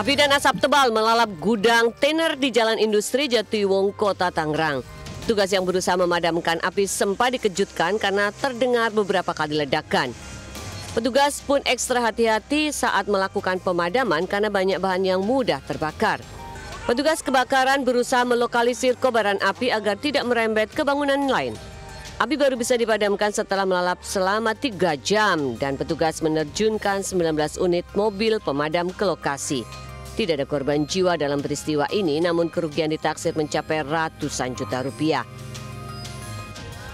Api dan asap tebal melalap gudang tender di Jalan Industri Jatiwung, Kota Tangerang. Tugas yang berusaha memadamkan api sempat dikejutkan karena terdengar beberapa kali ledakan. Petugas pun ekstra hati-hati saat melakukan pemadaman karena banyak bahan yang mudah terbakar. Petugas kebakaran berusaha melokalisir kobaran api agar tidak merembet ke bangunan lain. Api baru bisa dipadamkan setelah melalap selama 3 jam dan petugas menerjunkan 19 unit mobil pemadam ke lokasi. Tidak ada korban jiwa dalam peristiwa ini, namun kerugian ditaksir mencapai ratusan juta rupiah.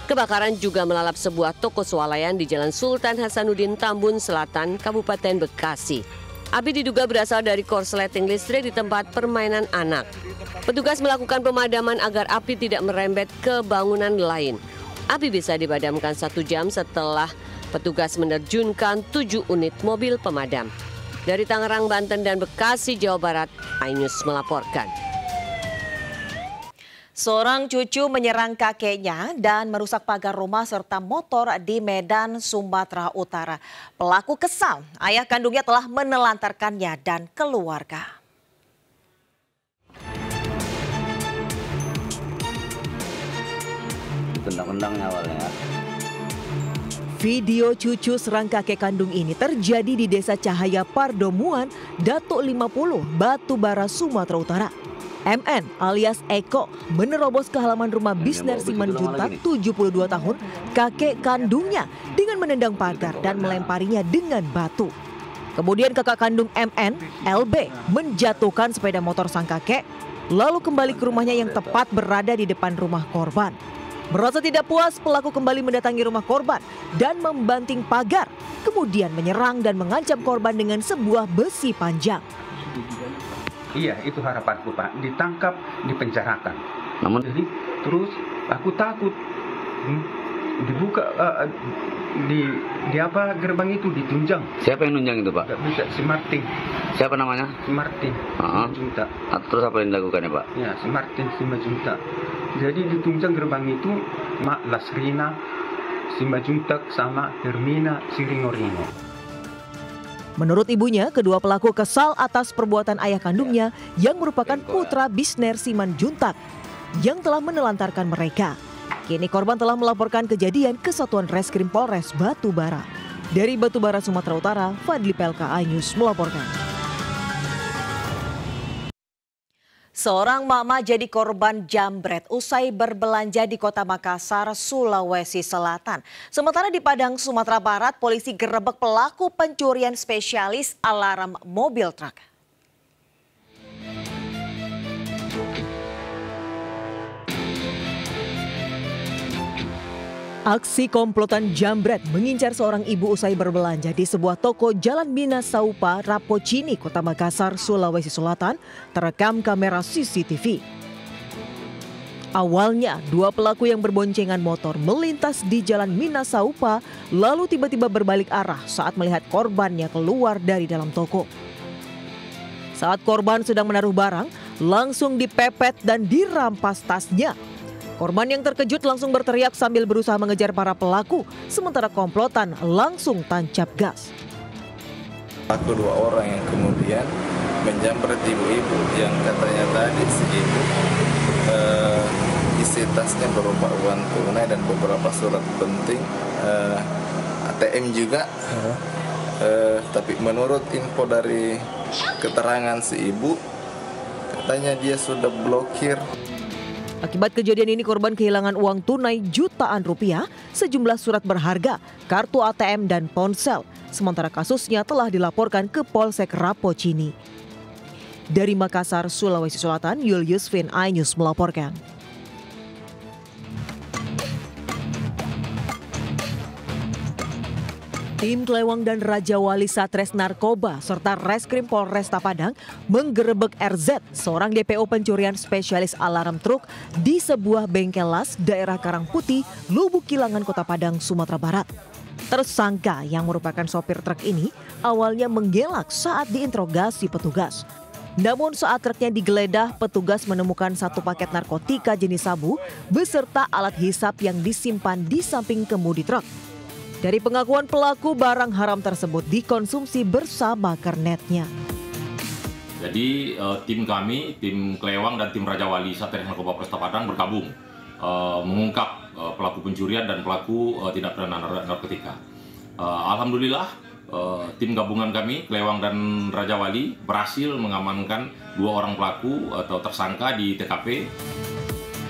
Kebakaran juga melalap sebuah toko swalayan di Jalan Sultan Hasanuddin, Tambun Selatan, Kabupaten Bekasi. Api diduga berasal dari korsleting listrik di tempat permainan anak. Petugas melakukan pemadaman agar api tidak merembet ke bangunan lain. Api bisa dipadamkan 1 jam setelah petugas menerjunkan 7 unit mobil pemadam. Dari Tangerang, Banten, dan Bekasi, Jawa Barat, iNews melaporkan. Seorang cucu menyerang kakeknya dan merusak pagar rumah serta motor di Medan, Sumatera Utara. Pelaku kesal, ayah kandungnya telah menelantarkannya dan keluarga. Tendang-tendangnya awalnya. Video cucu serang kakek kandung ini terjadi di Desa Cahaya Pardomuan, Datuk 50, Batubara, Sumatera Utara. MN alias Eko menerobos ke halaman rumah Bisner Simanjuntak, 72 tahun, kakek kandungnya dengan menendang pagar dan melemparinya dengan batu. Kemudian kakak kandung MN, LB, menjatuhkan sepeda motor sang kakek, lalu kembali ke rumahnya yang tepat berada di depan rumah korban. Merasa tidak puas, pelaku kembali mendatangi rumah korban dan membanting pagar, kemudian menyerang dan mengancam korban dengan sebuah besi panjang. Iya, itu harapanku, Pak. Ditangkap, dipenjarakan. Namun jadi terus aku takut dibuka di apa gerbang itu ditunjang. Siapa yang nunjang itu, Pak? Gak bisa, si Martin. Siapa namanya? Si Martin. Majunta. Terus apa yang dilakukan ya, Pak? Ya, si Martin, si Majunta. Jadi ditunjang gerbang itu Mak Lasrina, si Majuntak sama Hermina, si Ringo-Ringo. Menurut ibunya, kedua pelaku kesal atas perbuatan ayah kandungnya yang merupakan putra Bisner Simanjuntak yang telah menelantarkan mereka. Kini korban telah melaporkan kejadian ke Satuan Reskrim Polres Batubara. Dari Batubara, Sumatera Utara, Fadli Pelka, iNews melaporkan. Seorang mama jadi korban jambret usai berbelanja di Kota Makassar, Sulawesi Selatan. Sementara di Padang, Sumatera Barat, polisi gerebek pelaku pencurian spesialis alarm mobil truk. Aksi komplotan jambret mengincar seorang ibu usai berbelanja di sebuah toko Jalan Minasaupa, Rapocini, Kota Makassar, Sulawesi Selatan, terekam kamera CCTV. Awalnya, 2 pelaku yang berboncengan motor melintas di Jalan Minasaupa, lalu tiba-tiba berbalik arah saat melihat korbannya keluar dari dalam toko. Saat korban sedang menaruh barang, langsung dipepet dan dirampas tasnya. Korban yang terkejut langsung berteriak sambil berusaha mengejar para pelaku, sementara komplotan langsung tancap gas. Aku 2 orang yang kemudian menjambret ibu-ibu yang katanya tadi si ibu isi tasnya berupa uang tunai dan beberapa surat penting, ATM juga. Tapi menurut info dari keterangan si ibu, katanya dia sudah blokir. Akibat kejadian ini korban kehilangan uang tunai jutaan rupiah, sejumlah surat berharga, kartu ATM dan ponsel. Sementara kasusnya telah dilaporkan ke Polsek Rapocini. Dari Makassar, Sulawesi Selatan, Julius Vin, iNews melaporkan. Tim Klewang dan Raja Wali Satres Narkoba serta Reskrim Polresta Padang menggerebek RZ, seorang DPO pencurian spesialis alarm truk di sebuah bengkel las daerah Karangputih, Lubuk Kilangan, Kota Padang, Sumatera Barat. Tersangka yang merupakan sopir truk ini awalnya menggelak saat diinterogasi petugas. Namun saat truknya digeledah, petugas menemukan 1 paket narkotika jenis sabu beserta alat hisap yang disimpan di samping kemudi truk. Dari pengakuan pelaku, barang haram tersebut dikonsumsi bersama kernetnya. Jadi tim kami, tim Klewang dan tim Raja Wali Satres Narkoba Polresta Padang bergabung mengungkap pelaku pencurian dan pelaku tindak pidana narkotika. Alhamdulillah tim gabungan kami Klewang dan Raja Wali berhasil mengamankan 2 orang pelaku atau tersangka di TKP.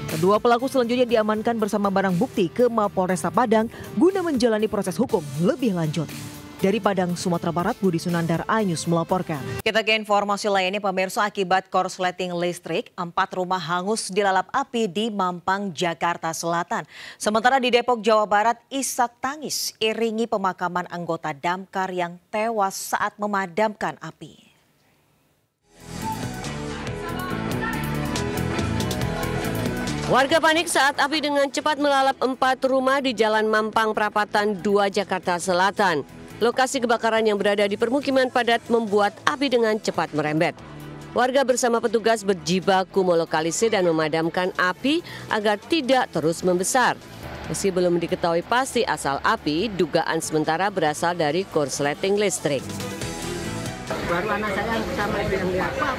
Kedua pelaku selanjutnya diamankan bersama barang bukti ke Mapolresta Padang guna menjalani proses hukum lebih lanjut. Dari Padang, Sumatera Barat, Budi Sunandar, iNews melaporkan. Kita ke informasi lainnya, pemirsa, akibat korsleting listrik, 4 rumah hangus dilalap api di Mampang, Jakarta Selatan. Sementara di Depok, Jawa Barat, isak tangis iringi pemakaman anggota damkar yang tewas saat memadamkan api. Warga panik saat api dengan cepat melalap 4 rumah di Jalan Mampang Prapatan 2, Jakarta Selatan. Lokasi kebakaran yang berada di permukiman padat membuat api dengan cepat merembet. Warga bersama petugas berjibaku melokalisir dan memadamkan api agar tidak terus membesar. Meski belum diketahui pasti asal api, dugaan sementara berasal dari korsleting listrik. Baru anak saya sama yang lihat, Pak,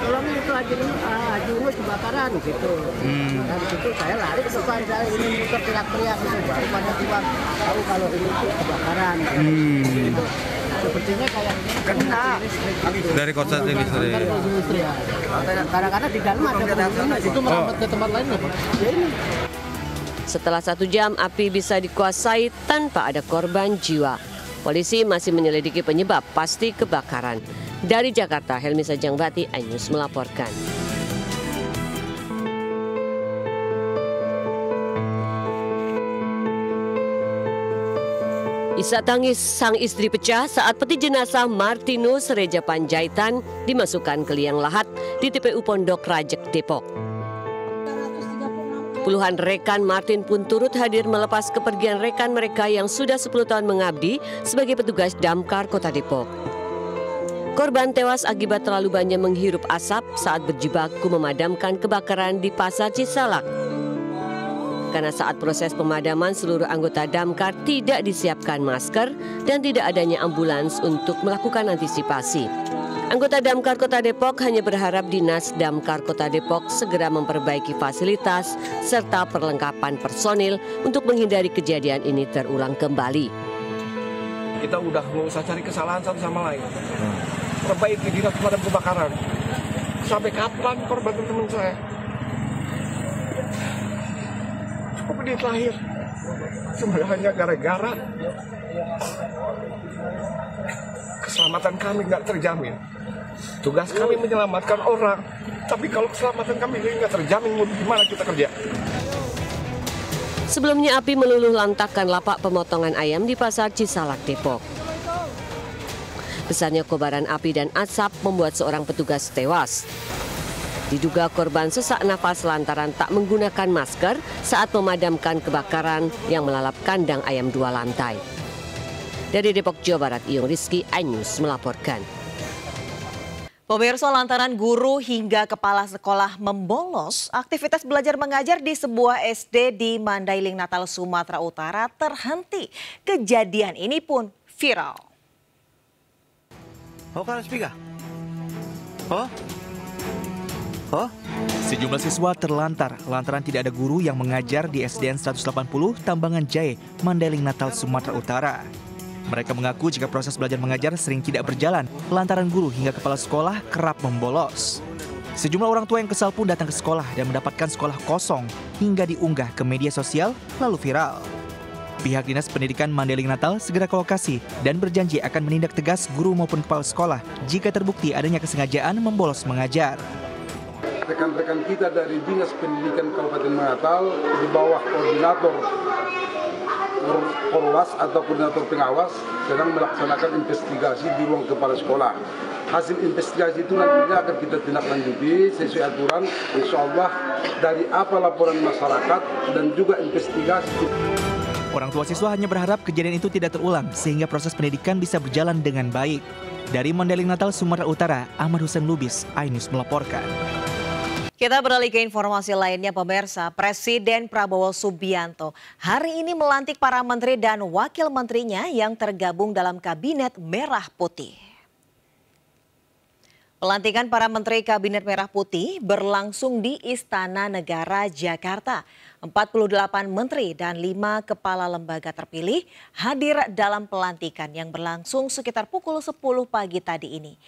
tolongin itu Haji Ungus kebakaran gitu. Dari situ saya lari ke depan, saya ini muter teriak-teriak gitu. Baru pada tiba tahu kalau ini itu kebakaran. Gitu. Sepertinya kayak kena dari korsleting listrik. Kadang-kadang di dalam ada bunyi, itu merambat ke tempat lain. Ya ini. Setelah 1 jam, api bisa dikuasai tanpa ada korban jiwa. Polisi masih menyelidiki penyebab pasti kebakaran. Dari Jakarta, Helmi Sajangbati, iNews melaporkan. Isak tangis sang istri pecah saat peti jenazah Martinus Reja Panjaitan dimasukkan ke liang lahat di TPU Pondok Rajek, Depok. Puluhan rekan Martin pun turut hadir melepas kepergian rekan mereka yang sudah 10 tahun mengabdi sebagai petugas damkar Kota Depok. Korban tewas akibat terlalu banyak menghirup asap saat berjibaku memadamkan kebakaran di Pasar Cisalak. Karena saat proses pemadaman seluruh anggota damkar tidak disiapkan masker dan tidak adanya ambulans untuk melakukan antisipasi. Anggota Damkar Kota Depok hanya berharap Dinas Damkar Kota Depok segera memperbaiki fasilitas serta perlengkapan personil untuk menghindari kejadian ini terulang kembali. Kita udah nggak usah cari kesalahan satu sama lain. Perbaiki dinas pemadam kebakaran. Sampai kapan korban teman saya? Cukup menit lahir. Sebenarnya gara-gara keselamatan kami nggak terjamin. Tugas kami menyelamatkan orang, tapi kalau keselamatan kami nggak terjamin, mau gimana kita kerja? Sebelumnya api meluluh lantakkan lapak pemotongan ayam di Pasar Cisalak, Depok. Besarnya kobaran api dan asap membuat seorang petugas tewas. Diduga korban sesak nafas lantaran tak menggunakan masker saat memadamkan kebakaran yang melalap kandang ayam 2 lantai. Dari Depok, Jawa Barat, Iyung Rizky, iNews melaporkan. Pemirsa, lantaran guru hingga kepala sekolah membolos, aktivitas belajar mengajar di sebuah SD di Mandailing Natal, Sumatera Utara terhenti. Kejadian ini pun viral. Sejumlah siswa terlantar lantaran tidak ada guru yang mengajar di SDN 180 Tambangan Jae, Mandailing Natal, Sumatera Utara. Mereka mengaku jika proses belajar mengajar sering tidak berjalan lantaran guru hingga kepala sekolah kerap membolos. Sejumlah orang tua yang kesal pun datang ke sekolah dan mendapatkan sekolah kosong hingga diunggah ke media sosial lalu viral. Pihak Dinas Pendidikan Mandailing Natal segera ke lokasi dan berjanji akan menindak tegas guru maupun kepala sekolah jika terbukti adanya kesengajaan membolos mengajar. Rekan-rekan kita dari Dinas Pendidikan Kabupaten Natal di bawah koordinator Korwas atau koordinator pengawas sedang melaksanakan investigasi di ruang kepala sekolah. Hasil investigasi itu nantinya akan kita tindak lanjuti sesuai aturan, insya Allah dari apa laporan masyarakat dan juga investigasi. Orang tua siswa hanya berharap kejadian itu tidak terulang sehingga proses pendidikan bisa berjalan dengan baik. Dari Mandailing Natal, Sumatera Utara, Ahmad Hussein Lubis, iNews melaporkan. Kita beralih ke informasi lainnya, pemirsa. Presiden Prabowo Subianto hari ini melantik para menteri dan wakil menterinya yang tergabung dalam Kabinet Merah Putih. Pelantikan para Menteri Kabinet Merah Putih berlangsung di Istana Negara, Jakarta. 48 menteri dan 5 kepala lembaga terpilih hadir dalam pelantikan yang berlangsung sekitar pukul 10 pagi tadi ini.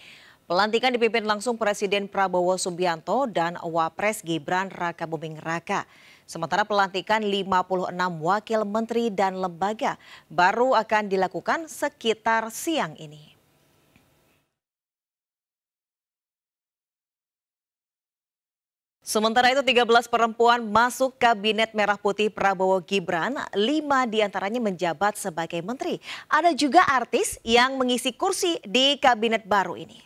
Pelantikan dipimpin langsung Presiden Prabowo Subianto dan Wapres Gibran Rakabuming Raka. Sementara pelantikan 56 wakil menteri dan lembaga baru akan dilakukan sekitar siang ini. Sementara itu 13 perempuan masuk Kabinet Merah Putih Prabowo Gibran, 5 diantaranya menjabat sebagai menteri. Ada juga artis yang mengisi kursi di kabinet baru ini.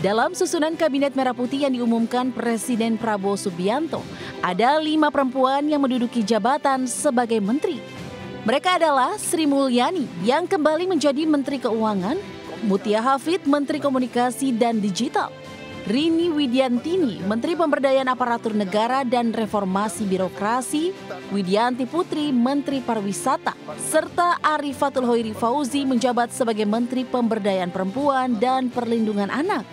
Dalam susunan Kabinet Merah Putih yang diumumkan Presiden Prabowo Subianto, ada 5 perempuan yang menduduki jabatan sebagai menteri. Mereka adalah Sri Mulyani yang kembali menjadi Menteri Keuangan, Mutia Hafid, Menteri Komunikasi dan Digital, Rini Widiantini, Menteri Pemberdayaan Aparatur Negara dan Reformasi Birokrasi, Widianti Putri, Menteri Pariwisata, serta Arifatul Hoiri Fauzi menjabat sebagai Menteri Pemberdayaan Perempuan dan Perlindungan Anak.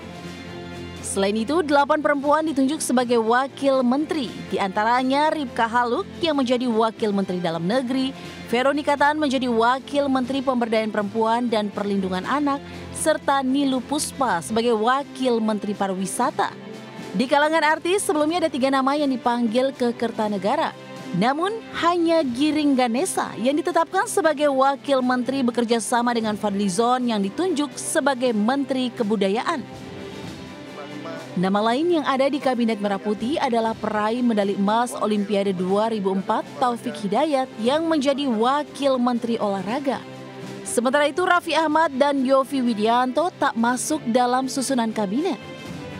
Selain itu, 8 perempuan ditunjuk sebagai wakil menteri, di antaranya Ripka Haluk yang menjadi wakil menteri dalam negeri, Veronica Tan menjadi wakil menteri Pemberdayaan Perempuan dan Perlindungan Anak, serta Nilu Puspa sebagai wakil menteri pariwisata. Di kalangan artis sebelumnya ada 3 nama yang dipanggil ke Kertanegara. Namun hanya Giring Ganesa yang ditetapkan sebagai wakil menteri bekerja sama dengan Fadlizon yang ditunjuk sebagai Menteri Kebudayaan. Nama lain yang ada di Kabinet Merah Putih adalah peraih medali emas Olimpiade 2004 Taufik Hidayat yang menjadi Wakil Menteri Olahraga. Sementara itu Raffi Ahmad dan Yovie Widianto tak masuk dalam susunan kabinet.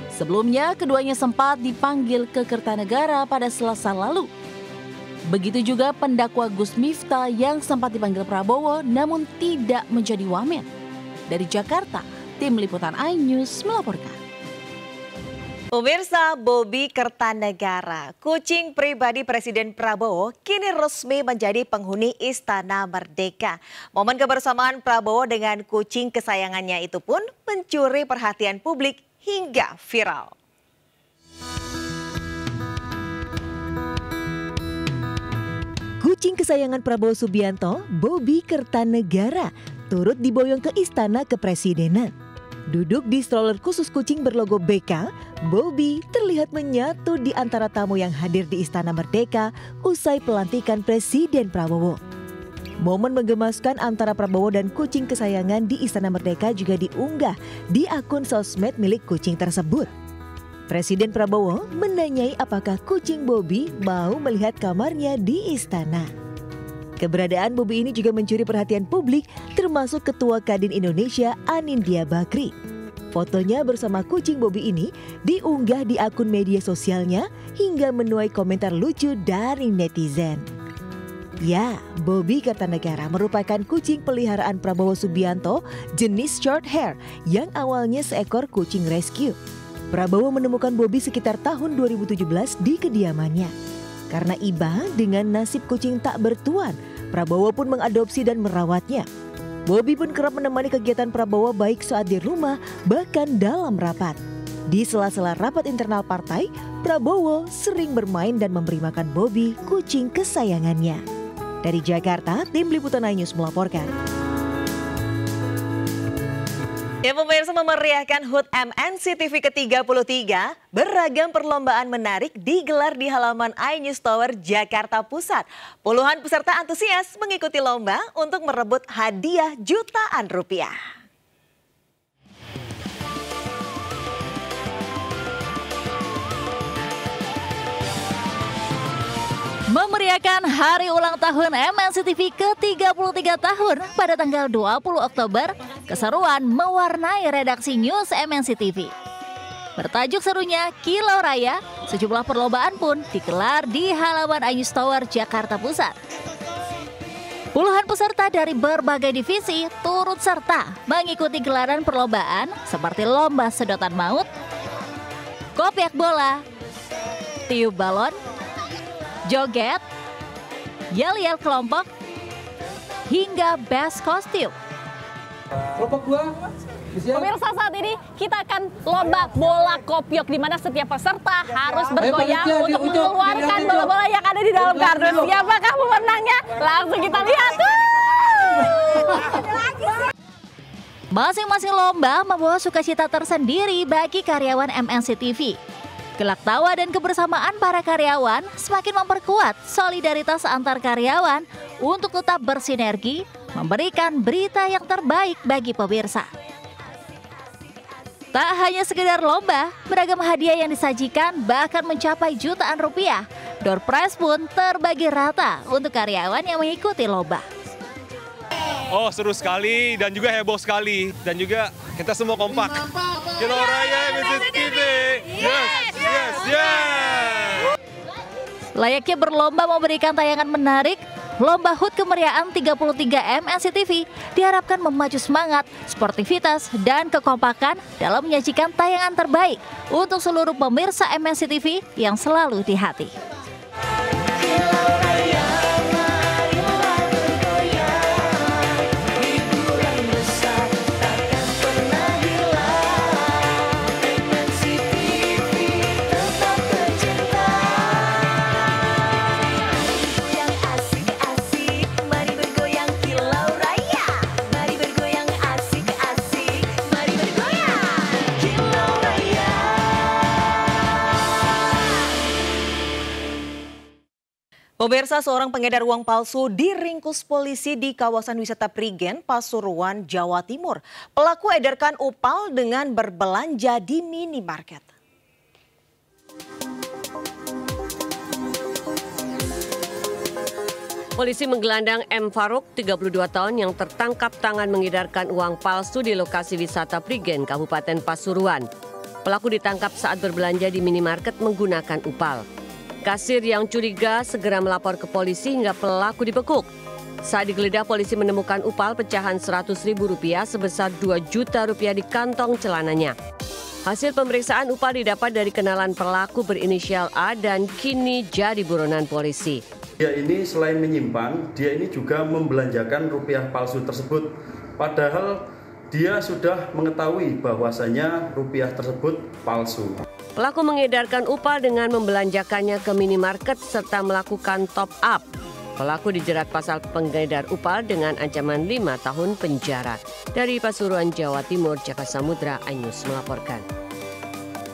Sebelumnya keduanya sempat dipanggil ke Kertanegara pada Selasa lalu. Begitu juga pendakwa Gus Miftah yang sempat dipanggil Prabowo namun tidak menjadi wamen. Dari Jakarta, Tim Liputan iNews melaporkan. Pemirsa, Bobi Kertanegara, kucing pribadi Presiden Prabowo, kini resmi menjadi penghuni Istana Merdeka. Momen kebersamaan Prabowo dengan kucing kesayangannya itu pun mencuri perhatian publik hingga viral. Kucing kesayangan Prabowo Subianto, Bobi Kertanegara, turut diboyong ke Istana Kepresidenan. Duduk di stroller khusus kucing berlogo BK, Bobi terlihat menyatu di antara tamu yang hadir di Istana Merdeka usai pelantikan Presiden Prabowo. Momen menggemaskan antara Prabowo dan kucing kesayangan di Istana Merdeka juga diunggah di akun sosmed milik kucing tersebut. Presiden Prabowo menanyai apakah kucing Bobi mau melihat kamarnya di istana. Keberadaan Bobi ini juga mencuri perhatian publik, termasuk Ketua Kadin Indonesia Anindya Bakri. Fotonya bersama kucing Bobi ini diunggah di akun media sosialnya hingga menuai komentar lucu dari netizen. Ya, Bobi Kertanegara merupakan kucing peliharaan Prabowo Subianto jenis short hair yang awalnya seekor kucing rescue. Prabowo menemukan Bobi sekitar tahun 2017 di kediamannya. Karena iba dengan nasib kucing tak bertuan, Prabowo pun mengadopsi dan merawatnya. Bobi pun kerap menemani kegiatan Prabowo baik saat di rumah, bahkan dalam rapat. Di sela-sela rapat internal partai, Prabowo sering bermain dan memberi makan Bobi, kucing kesayangannya. Dari Jakarta, Tim Liputan iNews melaporkan. Ya, pemirsa, memeriahkan HUT MNC TV ke-33, beragam perlombaan menarik digelar di halaman iNews Tower Jakarta Pusat. Puluhan peserta antusias mengikuti lomba untuk merebut hadiah jutaan rupiah. Memeriahkan hari ulang tahun MNC TV ke-33 tahun pada tanggal 20 Oktober, keseruan mewarnai redaksi News MNC TV. Bertajuk serunya Kilau Raya, sejumlah perlombaan pun digelar di halaman iNews Tower Jakarta Pusat. Puluhan peserta dari berbagai divisi turut serta mengikuti gelaran perlombaan seperti lomba sedotan maut, kopiak bola, tiup balon, joget, yel-yel kelompok, hingga best costume. Pemirsa, saat ini kita akan lomba bola kopiok di mana setiap peserta harus bergoyang untuk mengeluarkan bola-bola yang ada di dalam kardus. Siapakah pemenangnya? Langsung kita lihat. Masing-masing lomba membawa sukacita tersendiri bagi karyawan MNC TV. Gelak tawa dan kebersamaan para karyawan semakin memperkuat solidaritas antar karyawan untuk tetap bersinergi memberikan berita yang terbaik bagi pemirsa. Tak hanya sekedar lomba, beragam hadiah yang disajikan bahkan mencapai jutaan rupiah. Door prize pun terbagi rata untuk karyawan yang mengikuti lomba. Oh, seru sekali dan juga heboh sekali. Dan juga kita semua kompak. Kilau Raya MNC TV. Yes. Layaknya berlomba memberikan tayangan menarik, Lomba HUT Kemeriahan 33M NCTV diharapkan memacu semangat, sportivitas, dan kekompakan dalam menyajikan tayangan terbaik untuk seluruh pemirsa MNCTV yang selalu di hati. Pemirsa, seorang pengedar uang palsu diringkus polisi di kawasan wisata Prigen, Pasuruan, Jawa Timur. Pelaku edarkan upal dengan berbelanja di minimarket. Polisi menggelandang M. Faruk, 32 tahun yang tertangkap tangan mengedarkan uang palsu di lokasi wisata Prigen, Kabupaten Pasuruan. Pelaku ditangkap saat berbelanja di minimarket menggunakan upal. Kasir yang curiga segera melapor ke polisi hingga pelaku dibekuk. Saat digeledah, polisi menemukan upal pecahan Rp100.000 sebesar Rp2 juta di kantong celananya. Hasil pemeriksaan upal didapat dari kenalan pelaku berinisial A dan kini jadi buronan polisi. Dia ini selain menyimpan, dia ini juga membelanjakan rupiah palsu tersebut. Padahal dia sudah mengetahui bahwasanya rupiah tersebut palsu. Pelaku mengedarkan upal dengan membelanjakannya ke minimarket serta melakukan top up. Pelaku dijerat pasal pengedar upal dengan ancaman 5 tahun penjara. Dari Pasuruan, Jawa Timur, Jaka Samudra, iNews melaporkan.